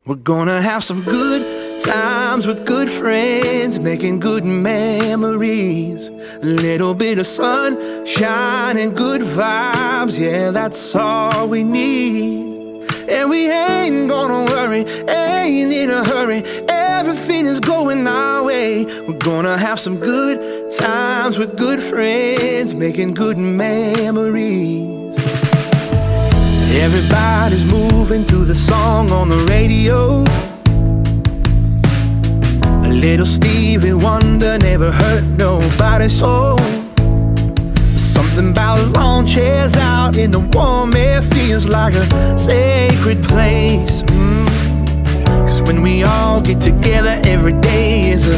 We're gonna have some good times with good friends, making good memories. A little bit of sunshine and good vibes, yeah, that's all we need. And we ain't gonna worry, ain't in a hurry, everything is going our way. We're gonna have some good times with good friends, making good memories. Everybody's moving to the song on the radio. A little Stevie Wonder never hurt nobody's soul. Something about lawn chairs out in the warm air feels like a sacred place. 'Cause when we all get together, every day is a